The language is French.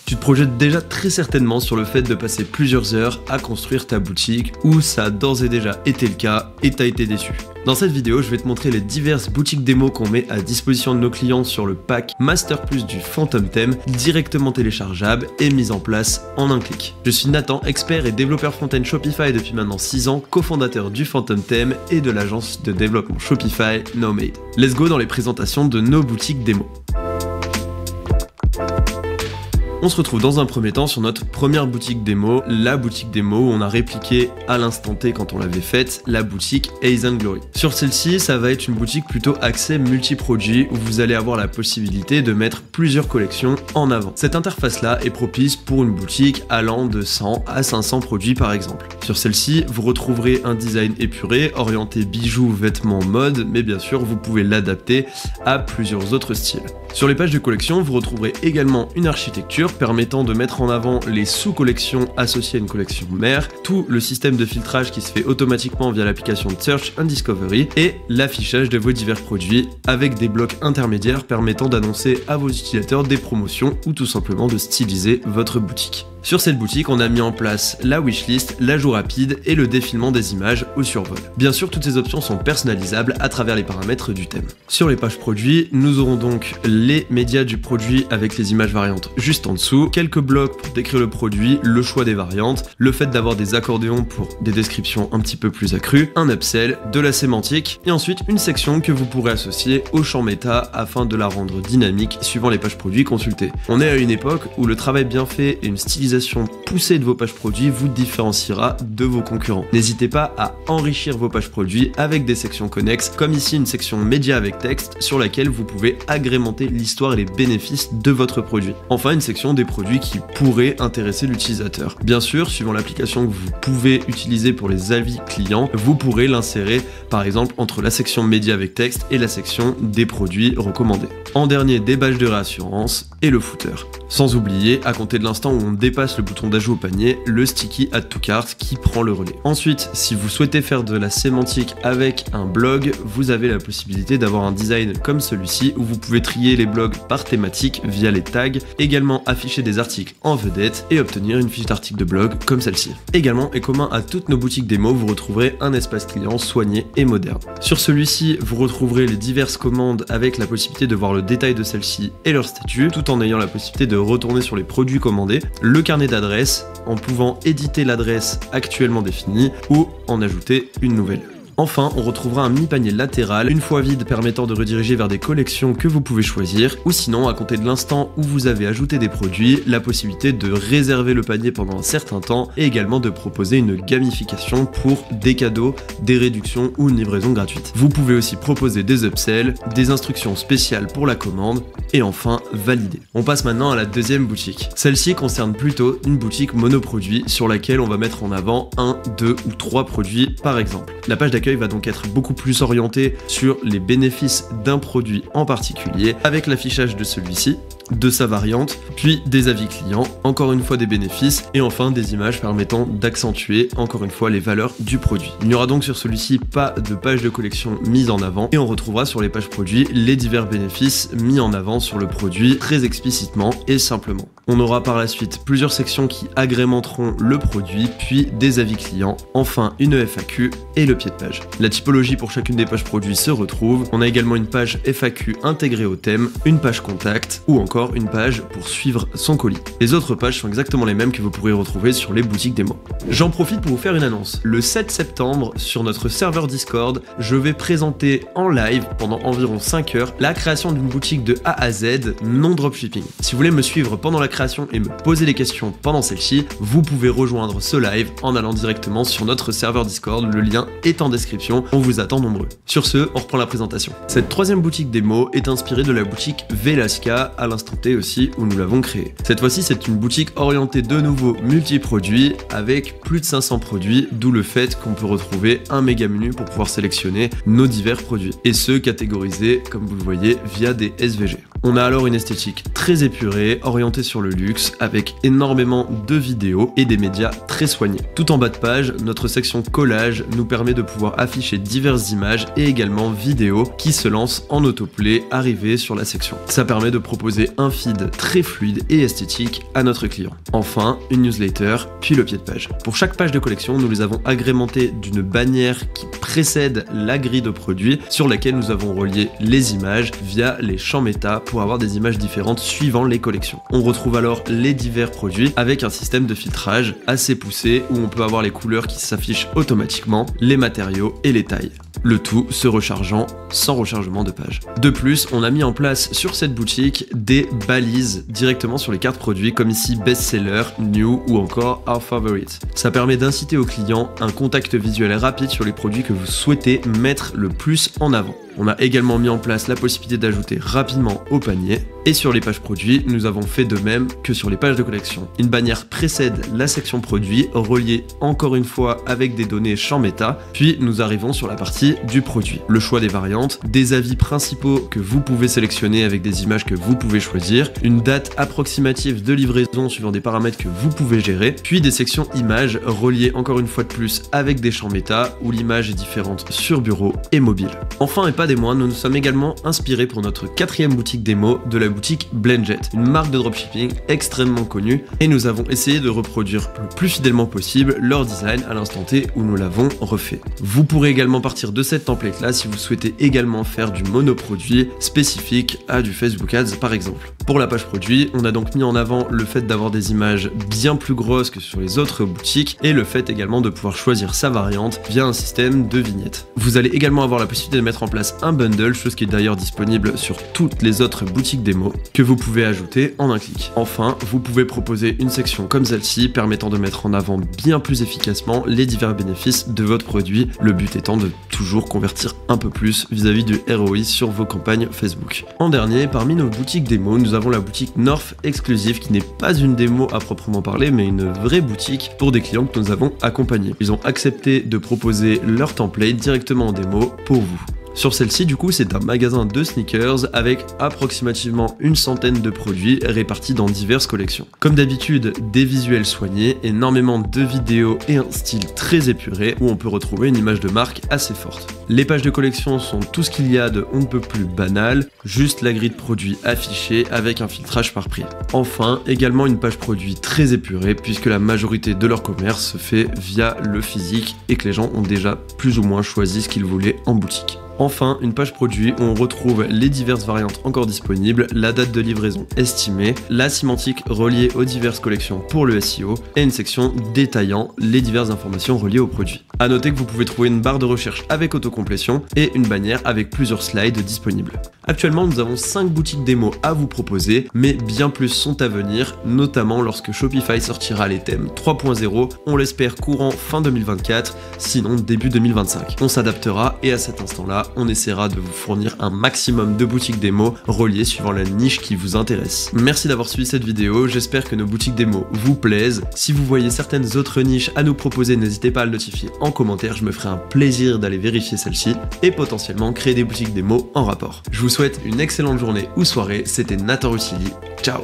Tu te projettes déjà très certainement sur le fait de passer plusieurs heures à construire ta boutique, ou ça a d'ores et déjà été le cas et t'as été déçu. Dans cette vidéo, je vais te montrer les diverses boutiques démo qu'on met à disposition de nos clients sur le pack Master Plus du Phantom Theme, directement téléchargeable et mis en place en un clic. Je suis Nathan, expert et développeur front-end Shopify depuis maintenant 6 ans, cofondateur du Phantom Theme et de l'agence de développement Shopify Nomade. Let's go dans les présentations de nos boutiques démo. On se retrouve dans un premier temps sur notre première boutique démo, la boutique démo où on a répliqué à l'instant T quand on l'avait faite, la boutique Ace & Glory. Sur celle-ci, ça va être une boutique plutôt axée multi-produits où vous allez avoir la possibilité de mettre plusieurs collections en avant. Cette interface-là est propice pour une boutique allant de 100 à 500 produits par exemple. Sur celle-ci, vous retrouverez un design épuré, orienté bijoux, vêtements, mode, mais bien sûr, vous pouvez l'adapter à plusieurs autres styles. Sur les pages de collection, vous retrouverez également une architecture permettant de mettre en avant les sous-collections associées à une collection mère, tout le système de filtrage qui se fait automatiquement via l'application de Search and Discovery et l'affichage de vos divers produits avec des blocs intermédiaires permettant d'annoncer à vos utilisateurs des promotions ou tout simplement de styliser votre boutique. Sur cette boutique, on a mis en place la wishlist, l'ajout rapide et le défilement des images au survol. Bien sûr, toutes ces options sont personnalisables à travers les paramètres du thème. Sur les pages produits, nous aurons donc les médias du produit avec les images variantes juste en dessous, quelques blocs pour décrire le produit, le choix des variantes, le fait d'avoir des accordéons pour des descriptions un petit peu plus accrues, un upsell, de la sémantique et ensuite une section que vous pourrez associer au champ méta afin de la rendre dynamique suivant les pages produits consultées. On est à une époque où le travail bien fait et une stylisation poussée de vos pages produits vous différenciera de vos concurrents. N'hésitez pas à enrichir vos pages produits avec des sections connexes, comme ici une section média avec texte sur laquelle vous pouvez agrémenter l'histoire et les bénéfices de votre produit. Enfin, une section des produits qui pourraient intéresser l'utilisateur. Bien sûr, suivant l'application que vous pouvez utiliser pour les avis clients, vous pourrez l'insérer par exemple entre la section média avec texte et la section des produits recommandés. En dernier, des badges de réassurance et le footer. Sans oublier, à compter de l'instant où on dépasse le bouton d'ajout au panier, le sticky Add to Cart qui prend le relais. Ensuite, si vous souhaitez faire de la sémantique avec un blog, vous avez la possibilité d'avoir un design comme celui-ci où vous pouvez trier les blogs par thématique via les tags, également afficher des articles en vedette et obtenir une fiche d'article de blog comme celle-ci. Également et commun à toutes nos boutiques démo, vous retrouverez un espace client soigné et moderne. Sur celui-ci, vous retrouverez les diverses commandes avec la possibilité de voir le détail de celles-ci et leur statut, tout en ayant la possibilité de retourner sur les produits commandés, le carnet d'adresses en pouvant éditer l'adresse actuellement définie ou en ajouter une nouvelle. Enfin, on retrouvera un mini panier latéral, une fois vide permettant de rediriger vers des collections que vous pouvez choisir, ou sinon, à compter de l'instant où vous avez ajouté des produits, la possibilité de réserver le panier pendant un certain temps et également de proposer une gamification pour des cadeaux, des réductions ou une livraison gratuite. Vous pouvez aussi proposer des upsells, des instructions spéciales pour la commande et enfin valider. On passe maintenant à la deuxième boutique. Celle-ci concerne plutôt une boutique monoproduit sur laquelle on va mettre en avant 1, 2 ou 3 produits par exemple. La page d'accueil va donc être beaucoup plus orienté sur les bénéfices d'un produit en particulier, avec l'affichage de celui-ci, de sa variante, puis des avis clients, encore une fois des bénéfices, et enfin des images permettant d'accentuer encore une fois les valeurs du produit. Il n'y aura donc sur celui-ci pas de page de collection mise en avant, et on retrouvera sur les pages produits les divers bénéfices mis en avant sur le produit très explicitement et simplement. On aura par la suite plusieurs sections qui agrémenteront le produit, puis des avis clients, enfin une FAQ et le pied de page. La typologie pour chacune des pages produits se retrouve. On a également une page FAQ intégrée au thème, une page contact ou encore une page pour suivre son colis. Les autres pages sont exactement les mêmes que vous pourrez retrouver sur les boutiques démo. J'en profite pour vous faire une annonce. Le 7 septembre, sur notre serveur Discord, je vais présenter en live pendant environ 5 heures la création d'une boutique de A à Z non dropshipping. Si vous voulez me suivre pendant la création et me poser des questions pendant celle-ci, vous pouvez rejoindre ce live en allant directement sur notre serveur Discord. Le lien est en description. On vous attend nombreux. Sur ce, on reprend la présentation. Cette troisième boutique démo est inspirée de la boutique Velasca à l'instant T aussi où nous l'avons créée. Cette fois-ci, c'est une boutique orientée de nouveau multi-produits avec plus de 500 produits, d'où le fait qu'on peut retrouver un méga menu pour pouvoir sélectionner nos divers produits. Et ceux catégorisés, comme vous le voyez, via des SVG. On a alors une esthétique très épurée, orientée sur le luxe, avec énormément de vidéos et des médias très soignés. Tout en bas de page, notre section collage nous permet de pouvoir afficher diverses images et également vidéos qui se lancent en autoplay arrivées sur la section. Ça permet de proposer un feed très fluide et esthétique à notre client. Enfin, une newsletter, puis le pied de page. Pour chaque page de collection, nous les avons agrémentées d'une bannière qui précède la grille de produits sur laquelle nous avons relié les images via les champs méta pour avoir des images différentes suivant les collections. On retrouve alors les divers produits avec un système de filtrage assez poussé où on peut avoir les couleurs qui s'affichent automatiquement, les matériaux et les tailles. Le tout se rechargeant sans rechargement de page. De plus, on a mis en place sur cette boutique des balises directement sur les cartes produits comme ici Bestseller, New ou encore Our Favorite. Ça permet d'inciter aux clients un contact visuel rapide sur les produits que vous souhaitez mettre le plus en avant. On a également mis en place la possibilité d'ajouter rapidement au panier. Et sur les pages produits, nous avons fait de même que sur les pages de collection. Une bannière précède la section produits, reliée encore une fois avec des données champ méta, puis nous arrivons sur la partie du produit. Le choix des variantes, des avis principaux que vous pouvez sélectionner avec des images que vous pouvez choisir, une date approximative de livraison suivant des paramètres que vous pouvez gérer, puis des sections images reliées encore une fois de plus avec des champs méta où l'image est différente sur bureau et mobile. Enfin et pas des moindres, nous nous sommes également inspirés pour notre 4e boutique démo de la boutique Blendjet, une marque de dropshipping extrêmement connue, et nous avons essayé de reproduire le plus fidèlement possible leur design à l'instant T où nous l'avons refait. Vous pourrez également partir de cette template là si vous souhaitez également faire du monoproduit spécifique à du Facebook Ads par exemple. Pour la page produit, on a donc mis en avant le fait d'avoir des images bien plus grosses que sur les autres boutiques et le fait également de pouvoir choisir sa variante via un système de vignettes. Vous allez également avoir la possibilité de mettre en place un bundle, chose qui est d'ailleurs disponible sur toutes les autres boutiques démo, que vous pouvez ajouter en un clic. Enfin, vous pouvez proposer une section comme celle-ci permettant de mettre en avant bien plus efficacement les divers bénéfices de votre produit, le but étant de toujours convertir un peu plus vis-à-vis du ROI sur vos campagnes Facebook. En dernier, parmi nos boutiques démo, nous avons la boutique North Exclusive qui n'est pas une démo à proprement parler mais une vraie boutique pour des clients que nous avons accompagnés. Ils ont accepté de proposer leur template directement en démo pour vous. Sur celle-ci, du coup, c'est un magasin de sneakers avec approximativement une centaine de produits répartis dans diverses collections. Comme d'habitude, des visuels soignés, énormément de vidéos et un style très épuré où on peut retrouver une image de marque assez forte. Les pages de collection sont tout ce qu'il y a de on ne peut plus banal, juste la grille de produits affichée avec un filtrage par prix. Enfin, également une page produit très épurée puisque la majorité de leur commerce se fait via le physique et que les gens ont déjà plus ou moins choisi ce qu'ils voulaient en boutique. Enfin, une page produit où on retrouve les diverses variantes encore disponibles, la date de livraison estimée, la sémantique reliée aux diverses collections pour le SEO et une section détaillant les diverses informations reliées au produit. A noter que vous pouvez trouver une barre de recherche avec autocomplétion et une bannière avec plusieurs slides disponibles. Actuellement, nous avons 5 boutiques démo à vous proposer, mais bien plus sont à venir, notamment lorsque Shopify sortira les thèmes 3.0, on l'espère courant fin 2024, sinon début 2025. On s'adaptera et à cet instant-là, on essaiera de vous fournir un maximum de boutiques démo reliées suivant la niche qui vous intéresse. Merci d'avoir suivi cette vidéo, j'espère que nos boutiques démo vous plaisent. Si vous voyez certaines autres niches à nous proposer, n'hésitez pas à le notifier en commentaire, je me ferai un plaisir d'aller vérifier celle-ci et potentiellement créer des boutiques démo en rapport. Je vous souhaite une excellente journée ou soirée, c'était Nathan Russilli, ciao.